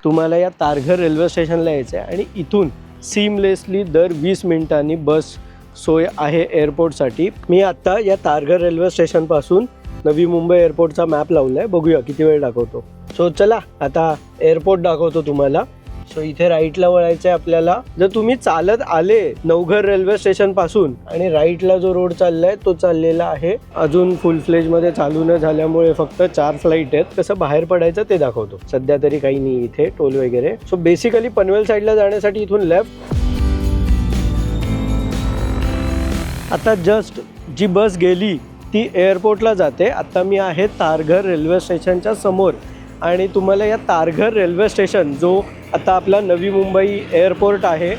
तुम्हाला या तारघर रेल्वे स्टेशनला यायचं आहे आणि इथून सीमलेसली दर 20 मिनिटांनी बस सोय आहे एअरपोर्टसाठी। मी आत्ता या तारघर रेल्वे स्टेशनपासून नवी मुंबई एअरपोर्टचा मॅप लावला आहे, बघूया किती वेळ दाखवतो। सो चला आता एअरपोर्ट दाखवतो तुम्हाला। सो इथे राईटला वळायचं आहे आपल्याला। जर तुम्ही चालत आले नवघर रेल्वे स्टेशन पासून आणि राईटला जो रोड चाललाय तो चाललेला आहे, अजून फुल फ्लेज मध्ये चालू न झाल्यामुळे फक्त 4 फ्लाईट आहेत। कसं बाहेर पडायचं ते दाखवतो। सध्या तरी काही नाही इथे टोल वगैरे। सो बेसिकली पनवेल साईडला जाण्यासाठी इथून लेफ्ट। आता जस्ट जी बस गेली ती एअरपोर्टला जाते। आता मी आहे तारघर रेल्वे स्टेशनच्या समोर आणि तुम्हाला या तारघर रेल्वे स्टेशन जो आता आपला नवी मुंबई एअरपोर्ट आहे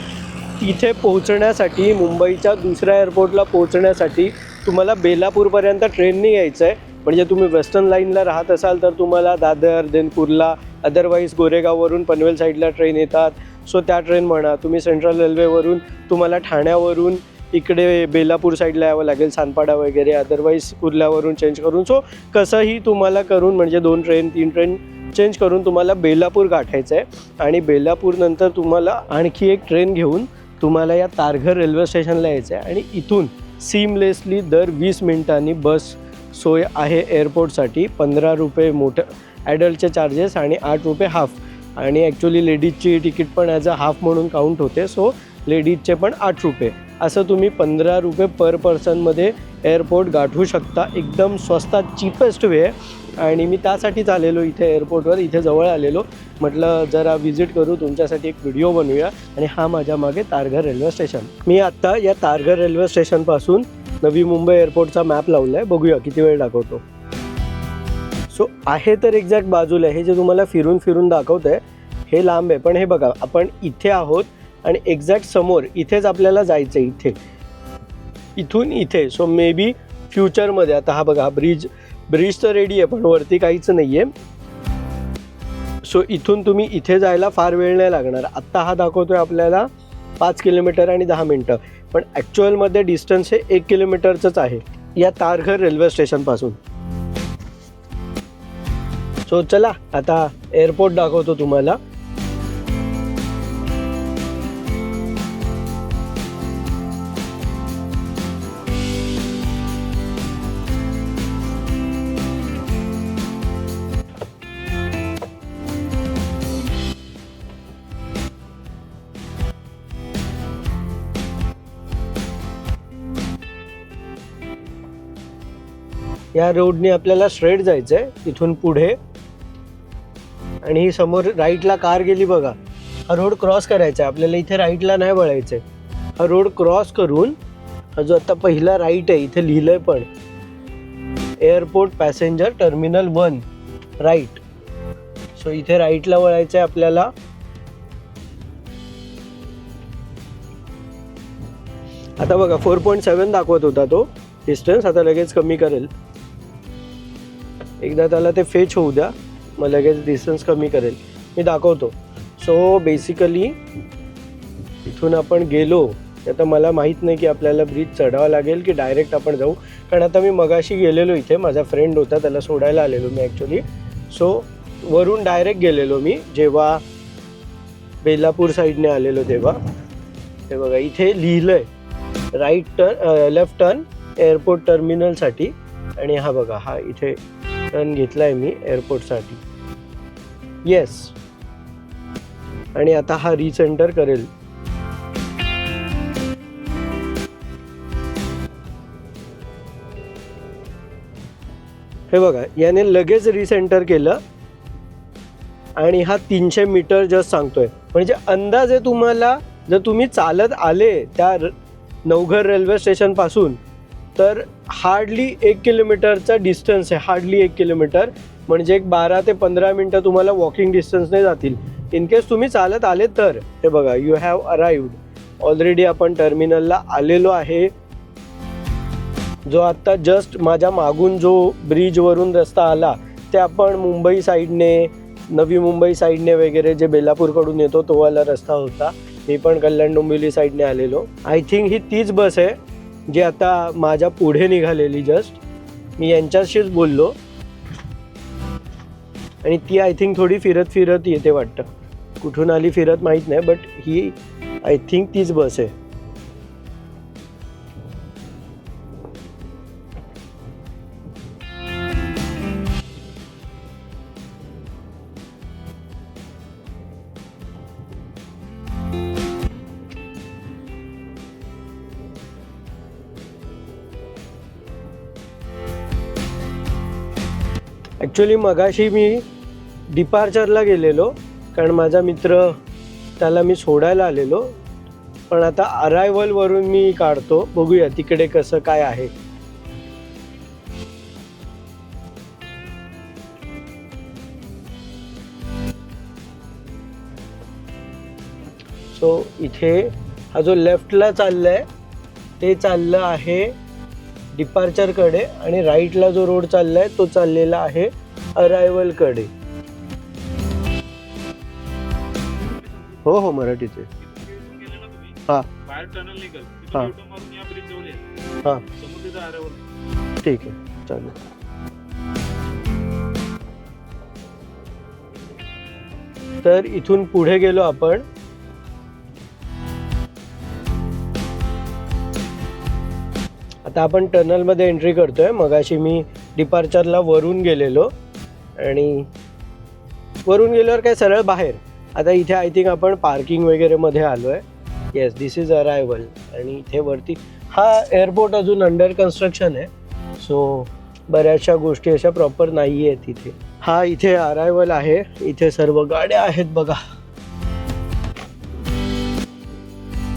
तिथे पोहोचण्यासाठी, मुंबईच्या दुसऱ्या एअरपोर्टला पोहोचण्यासाठी तुम्हाला बेलापूरपर्यंत ट्रेनने यायचं आहे। म्हणजे तुम्ही वेस्टर्न लाईनला राहत असाल तर तुम्हाला दादर, देन कुर्ला, अदरवाईज गोरेगाववरून पनवेल साईडला ट्रेन येतात। सो त्या ट्रेन म्हणा, तुम्ही सेंट्रल रेल्वेवरून तुम्हाला ठाण्यावरून इकडे बेलापूर साईडला यावं लागेल, सानपाडा वगैरे, अदरवाईज कुर्ल्यावरून चेंज करून। सो कसंही तुम्हाला करून म्हणजे 2 ट्रेन 3 ट्रेन चेंज करून तुम्हाला बेलापूर गाठायचं आहे आणि बेलापूर नंतर तुम्हाला आणखी एक ट्रेन घेऊन तुम्हाला या तारघर रेल्वे स्टेशनला यायचं आहे आणि इथून सीमलेसली दर 20 मिनिटांनी बस सोय आहे एअरपोर्टसाठी। 15 रुपये मोठं ॲडल्टचे चार्जेस आणि 8 रुपये हाफ, आणि ॲक्च्युली लेडीजची तिकीट पण ॲज अ हाफ म्हणून काउंट होते। सो लेडीजचे पण 8 रुपये, असं तुम्ही 15 रुपये पर पर्सनमध्ये एअरपोर्ट गाठवू शकता। एकदम स्वस्तात चीपेस्ट वे आहे आणि मी त्यासाठीच आलेलो इथे एअरपोर्टवर, इथे जवळ आलेलो, म्हटलं जरा व्हिजिट करू, तुमच्यासाठी एक व्हिडिओ बनवूया। आणि हा माझ्या मागे तारघर रेल्वे स्टेशन। मी आत्ता या तारघर रेल्वे स्टेशनपासून नवी मुंबई एअरपोर्टचा मॅप लावला आहे, बघूया किती वेळ दाखवतो। सो आहे तर एक्झॅक्ट बाजूला, हे जे तुम्हाला फिरून फिरून दाखवतं आहे हे लांब आहे, पण हे बघा आपण इथे आहोत आणि एक्झॅक्ट समोर इथेच आपल्याला जायचं आहे, इथे इथून इथे। सो मे बी फ्युचरमध्ये, आता हा बघा ब्रिज तर रेडी आहे पण वरती काहीच नाही आहे। सो इथून तुम्ही इथे जायला फार वेळ नाही लागणार। आत्ता हा दाखवतोय आपल्याला 5 किलोमीटर आणि 10 मिनटं, पण ॲक्च्युअलमध्ये डिस्टन्स हे 1 किलोमीटरचंच आहे या तारघर रेल्वे स्टेशनपासून। सो चला आता एअरपोर्ट दाखवतो तुम्हाला। या रोडने आपल्याला स्ट्रेट जायचं आहे इथून पुढे, आणि ही समोर राईटला कार गेली बघा, हा रोड क्रॉस करायचा आहे आपल्याला, इथे राईटला नाही वळायचं आहे। हा रोड क्रॉस करून हा जो आता पहिला राईट आहे इथे लिहिलंय पण airport passenger terminal 1 right. So इथे राईटला वळायचं आहे आपल्याला। आता बघा 4.7 दाखवत होता तो डिस्टन्स, आता लगेच कमी करेल। एकदा त्याला ते फेच होऊ द्या, मग लगेच डिस्टन्स कमी करेल, मी दाखवतो। सो बेसिकली इथून आपण गेलो, आता मला माहीत नाही की आपल्याला ब्रिज चढावं लागेल की डायरेक्ट आपण जाऊ, कारण आता मी मगाशी गेलेलो इथे, माझा फ्रेंड होता त्याला सोडायला आलेलो मी ॲक्च्युली। सो वरून डायरेक्ट गेलेलो मी जेव्हा बेलापूर साईडने आलेलो तेव्हा। हे बघा इथे लिहिलं आहे right turn, left turn airport टर्मिनलसाठी, आणि हा बघा हा इथे टर्न घेतला आहे मी एअरपोर्टसाठी, येस। आणि आता हा रिसेंटर करेल। हे बघा याने लगेच रिसेंटर केलं आणि हा 300 मीटर जस्ट सांगतोय, म्हणजे अंदाजे तुम्हाला जर तुम्ही चालत आले त्या नवघर रेल्वे स्टेशनपासून तर हार्डली 1 किलोमीटरचा डिस्टन्स आहे, हार्डली 1 किलोमीटर, म्हणजे एक 12 ते 15 मिनटं तुम्हाला वॉकिंग डिस्टन्सने जातील इन केस तुम्ही चालत आले तर। हे बघा यू हॅव अराइव्ड, ऑलरेडी आपण टर्मिनलला आलेलो आहे। जो आत्ता जस्ट माझ्या मागून जो ब्रिजवरून रस्ता आला ते आपण मुंबई साईडने, नवी मुंबई साईडने वगैरे जे बेलापूरकडून येतो तो वाला रस्ता होता। मी पण कल्याण डोंबिवली साईडने आलेलो। आय थिंक ही तीच बस आहे जी आता माझ्या पुढे निघालेली जस्ट। मी यांच्याशीच बोललो आणि ती आय थिंक थोडी फिरत फिरत येते वाटतं। कुठून आली फिरत माहीत नाही, बट ही आय थिंक तीच बस आहे. ॲक्च्युली मगाशी मी डिपार्चरला गेलेलो, कारण माझा मित्र त्याला मी सोडायला आलेलो, पण आता अरायवलवरून मी काढतो. बघूया तिकडे कसं काय आहे. सो इथे हा जो लेफ्टला चाललाय ते चाललं आहे डिपार्चरकडे, आणि राईटला जो रोड चाललाय तो चाललेला आहे अरायवलकडे. हो हो, मराठीचे. हां हां हां, ठीक आहे, चालेल. तर इथून पुढे गेलो आपण. आता आपण टनलमध्ये एंट्री करतोय. मगाशी मी डिपार्चरला वरून गेलेलो, आणि वरून गेल्यावर काय सरळ बाहेर. आता इथे आय थिंक आपण पार्किंग वगैरे मध्ये आलो आहे. Yes, this is arrival. आणि इथे वरती हा एअरपोर्ट अजून अंडर कन्स्ट्रक्शन आहे, सो बऱ्याचशा गोष्टी अशा प्रॉपर नाही आहेत इथे. हा इथे अरायवल आहे. इथे सर्व गाड्या आहेत बघा.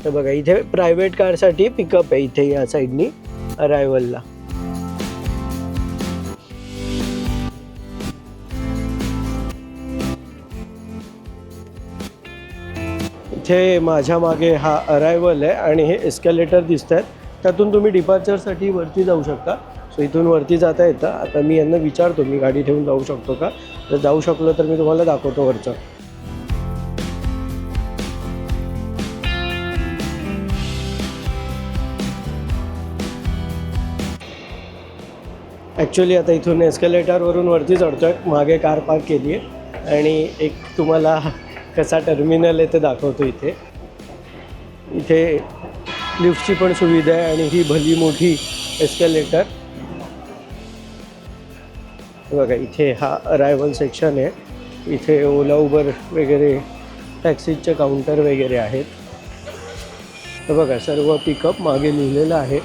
तर बघा इथे प्रायव्हेट कारसाठी पिकअप आहे इथे या साईडनी अरायवलला. इथे माझ्या मागे हा अरायवल आहे, आणि हे एस्केलेटर दिसत आहेत, त्यातून तुम्ही डिपार्चरसाठी वरती जाऊ शकता. सो इथून वरती जाता येतं. आता मी यांना विचारतो, मी गाडी ठेवून जाऊ शकतो का. जर जाऊ शकलो तर मी तुम्हाला दाखवतो वरचं. ॲक्च्युली आता इथून एस्केलेटरवरून वरती चढतोय. मागे कार पार्क केली आहे, आणि एक तुम्हाला कसा टर्मिनल आहे ते दाखवतो. इथे लिफ्टची पण सुविधा आहे, आणि ही भली मोठी एस्केलेटर. बघा इथे हा अरायवल सेक्शन आहे. इथे ओला उबर वगैरे टॅक्सीचे काउंटर वगैरे आहेत. तर बघा सर्व पिकअप मागे लिहिलेलं आहे.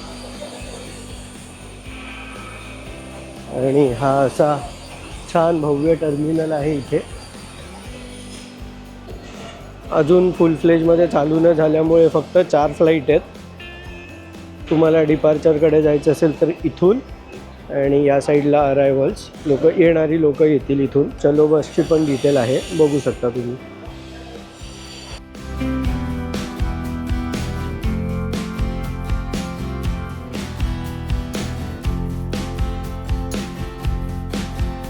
आणि हा असा छान भव्य टर्मिनल आहे इथे. अजून फुल फ्लेजमध्ये चालू न झाल्यामुळे फक्त 4 फ्लाईट आहेत. तुम्हाला डिपार्चरकडे जायचं असेल तर इथून, आणि या साईडला अरायवल्स. येणारी लोक येतील इथून. चलो बसची पण डिटेल आहे, बघू शकता तुम्ही.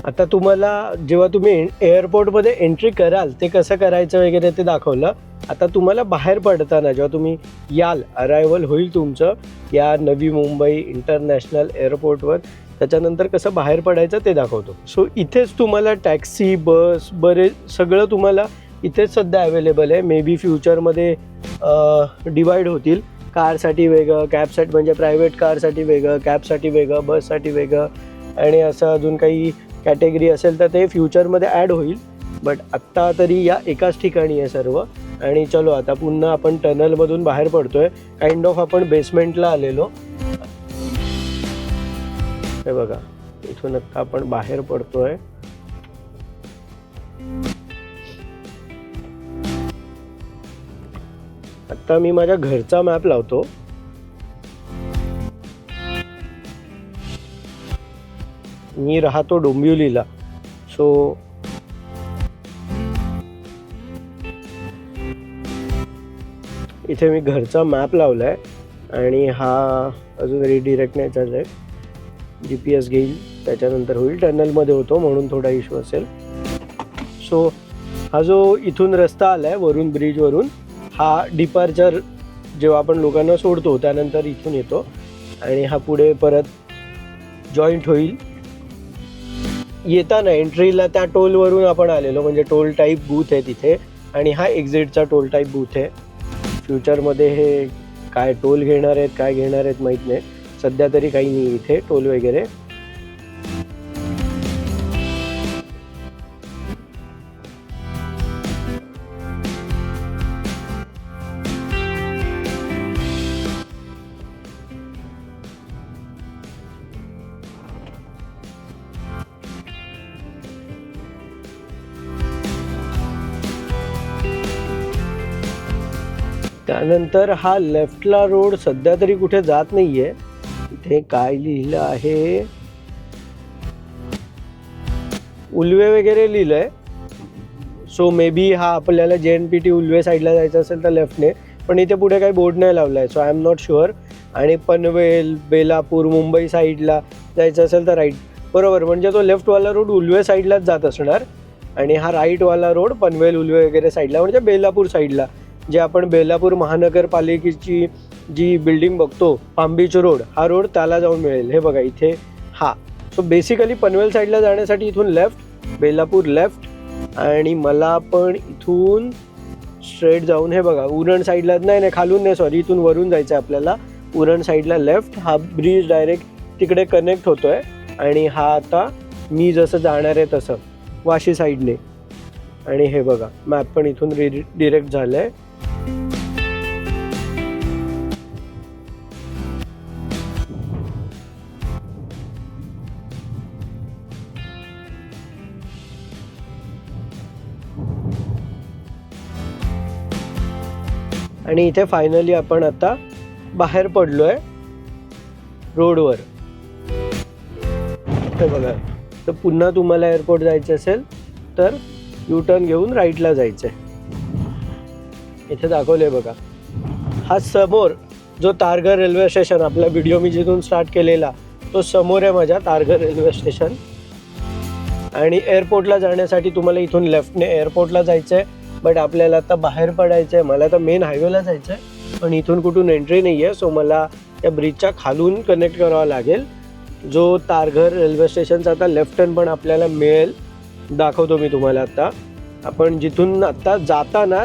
आता तुम्हाला जेव्हा तुम्ही एअरपोर्टमध्ये एंट्री कराल ते कसं करायचं वगैरे ते दाखवलं. आता तुम्हाला बाहेर पडताना जेव्हा तुम्ही याल, अरायवल होईल तुमचं या नवी मुंबई इंटरनॅशनल एअरपोर्टवर, त्याच्यानंतर कसं बाहेर पडायचं ते दाखवतो. सो इथेच तुम्हाला टॅक्सी, बस, सगळं तुम्हाला इथेच सध्या अवेलेबल आहे. मे बी फ्युचरमध्ये डिवाईड होतील. कारसाठी वेगळं, कॅबसाठी म्हणजे प्रायव्हेट कारसाठी वेगळं, कॅबसाठी वेगळं, बससाठी वेगळं, आणि असं अजून काही कॅटेगरी असेल तर ते फ्युचरमध्ये ॲड होईल. बट आत्ता तरी या एकाच ठिकाणी आहे सर्व. आणि चलो आता पुन्हा आपण टनलमधून बाहेर पडतोय. काइंड ऑफ आपण बेसमेंटला आलेलो. हे बघा इथून आता आपण बाहेर पडतोय. आता मी माझ्या घरचा मॅप लावतो. मी राहतो डोंबिवलीला. सो इथे मी घरचा मॅप लावला आहे, आणि हा अजून रिडिरेक्ट नाही चालला आहे. GPS घेईल, त्याच्यानंतर होईल. टनलमध्ये होतो म्हणून थोडा इश्यू असेल. सो हा जो इथून रस्ता आला आहे वरून ब्रिजवरून, हा डिपार्चर जेव्हा आपण लोकांना सोडतो त्यानंतर इथून येतो, आणि हा पुढे परत जॉईंट होईल. येताना एंट्रीला त्या टोलवरून आपण आलेलो, म्हणजे टोल टाईप बूथ आहे तिथे. आणि हा एक्झिटचा टोल टाईप बूथ आहे. फ्युचरमध्ये हे काय टोल घेणार आहेत काय घेणार आहेत माहीत नाही, सध्या तरी काही नाही इथे टोल वगैरे. त्यानंतर हा लेफ्टला रोड सध्या तरी कुठे जात नाहीये. इथे काय लिहिलं आहे, उल्वे वगैरे लिहिलंय. सो मे बी हा आपल्याला JNPT उल्वे साईडला जायचं असेल तर लेफ्टने, पण इथे पुढे काही बोर्ड नाही लावलाय. So I am not sure. आणि पनवेल, बेलापूर, मुंबई साईडला जायचं असेल तर राईट. बरोबर, म्हणजे तो लेफ्टवाला रोड उल्वे साईडलाच जात असणार आणि हा राईटवाला रोड पनवेल उल्वे वगैरे साईडला, म्हणजे बेलापूर साईडला, जे आपण बेलापूर महानगरपालिकेची जी बिल्डिंग बघतो पाम बीच रोड, हा रोड त्याला जाऊन मिळेल. हे बघा इथे हा. सो बेसिकली पनवेल साईडला जाण्यासाठी इथून लेफ्ट, बेलापूर लेफ्ट, आणि मला पण इथून स्ट्रेट जाऊन हे बघा उरण साईडला, नाही खालून नाही, सॉरी, इथून वरून जायचं आहे आपल्याला. उरण साईडला लेफ्ट. हा ब्रिज डायरेक्ट तिकडे कनेक्ट होतोय आणि हा आता मी जसं जाणार आहे तसं वाशी साईडने. आणि हे बघा मॅप पण इथून डिरेक्ट झालंय. आणि इथे फायनली आपण आता बाहेर पडलोय रोडवर. हे बघा, तर पुन्हा तुम्हाला एअरपोर्ट जायचं असेल तर U-टर्न घेऊन राईटला जायचं आहे. इथे दाखवलंय बघा, हा समोर जो तारघर रेल्वे स्टेशन, आपला व्हिडिओ मी जिथून स्टार्ट केलेला तो समोर आहे माझ्या तारघर रेल्वे स्टेशन. आणि एअरपोर्टला जाण्यासाठी तुम्हाला इथून लेफ्टने एअरपोर्टला जायचं आहे, बट आपल्याला आता बाहेर पडायचं आहे. मला आता मेन हायवेला जायचं आहे, पण इथून कुठून एंट्री नाही आहे. सो मला त्या ब्रिजच्या खालून कनेक्ट करावा लागेल, जो तारघर रेल्वे स्टेशनचा आता लेफ्ट टर्न पण आपल्याला मिळेल. दाखवतो मी तुम्हाला. आता आपण जिथून आत्ता जाताना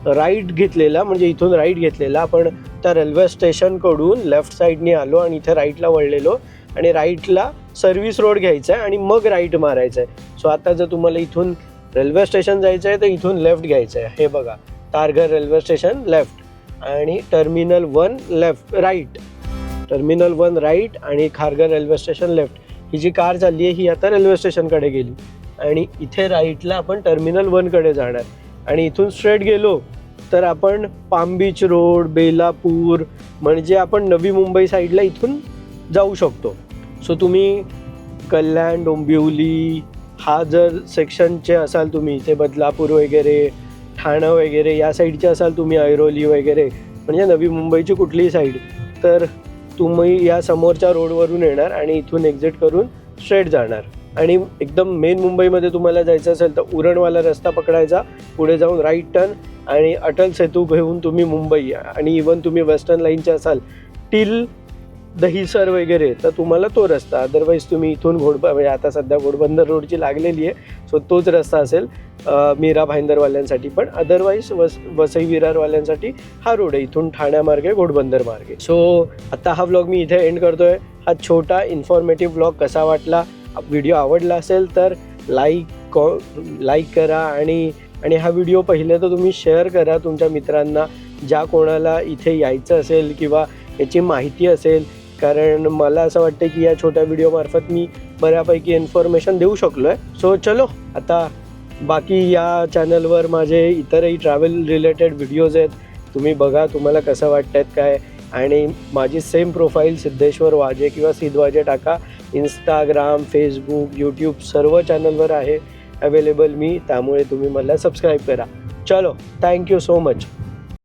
राईट घेतलेला, म्हणजे इथून राईट घेतलेला, आपण त्या रेल्वे स्टेशनकडून लेफ्ट साईडने आलो आणि इथे राईटला वळलेलो आणि राईटला सर्व्हिस रोड घ्यायचा आहे आणि मग राईट मारायचं आहे. सो आता जर तुम्हाला इथून रेल्वे स्टेशन जायचं आहे तर इथून लेफ्ट घ्यायचं आहे. हे बघा, तारघर रेल्वे स्टेशन लेफ्ट आणि terminal 1 left right, terminal 1 right आणि खारघर रेल्वे स्टेशन लेफ्ट. ही जी कार चालली आहे ही आता रेल्वे स्टेशनकडे गेली आणि इथे राईटला आपण टर्मिनल 1 कडे जाणार. आणि इथून स्ट्रेट गेलो तर आपण पाम बीच रोड, बेलापूर, म्हणजे आपण नवी मुंबई साईडला इथून जाऊ शकतो. सो तुम्ही कल्याण, डोंबिवली हा जर सेक्शनचे असाल तुम्ही, इथे बदलापूर वगैरे, ठाणं वगैरे या साईडचे असाल तुम्ही, ऐरोली वगैरे, म्हणजे नवी मुंबईची कुठलीही साईड, तर तुम्ही या समोरच्या रोडवरून येणार आणि इथून एक्झिट करून स्ट्रेट जाणार. आणि एकदम मेन मुंबईमध्ये तुम्हाला जायचं असेल तर उरणवाला रस्ता पकडायचा, पुढे जाऊन राईट टर्न आणि अटल सेतू घेऊन तुम्ही मुंबई, आणि इवन तुम्ही वेस्टर्न लाईनचे असाल टिल दहिसर वगैरे तर तुम्हाला तो रस्ता. अदरवाईज तुम्ही इथून म्हणजे आता सध्या घोडबंदर रोडची लागलेली आहे, सो तोच रस्ता असेल मीरा भाईंदरवाल्यांसाठी. पण अदरवाईज वसई विरारवाल्यांसाठी हा रोड आहे, इथून ठाण्यामार्गे घोडबंदर मार्गे. सो आता हा व्लॉग मी इथे एंड करतोय. हा छोटा इन्फॉर्मेटिव्ह व्लॉग कसा वाटला, व्हिडिओ आवडला असेल तर लाईक करा आणि हा व्हिडिओ पहिले तर तुम्ही शेअर करा तुमच्या मित्रांना, ज्या कोणाला इथे यायचं असेल किंवा याची माहिती असेल. कारण मला असं वाटतं की या छोट्या व्हिडिओमार्फत मी बऱ्यापैकी इन्फॉर्मेशन देऊ शकलो आहे. सो चलो, आता बाकी या चॅनलवर माझे इतरही ट्रॅव्हल रिलेटेड व्हिडिओज आहेत, तुम्ही बघा तुम्हाला कसं वाटतं आहेत काय. आणि माझी सेम प्रोफाईल सिद्धेश्वर वाजे किंवा सिद्ध वाजे टाका, इंस्टाग्राम, फेसबुक, यूट्यूब सर्व चॅनलवर आहे अवेलेबल मी, त्यामुळे तुम्ही मला सबस्क्राईब करा. चलो, थँक्यू सो मच.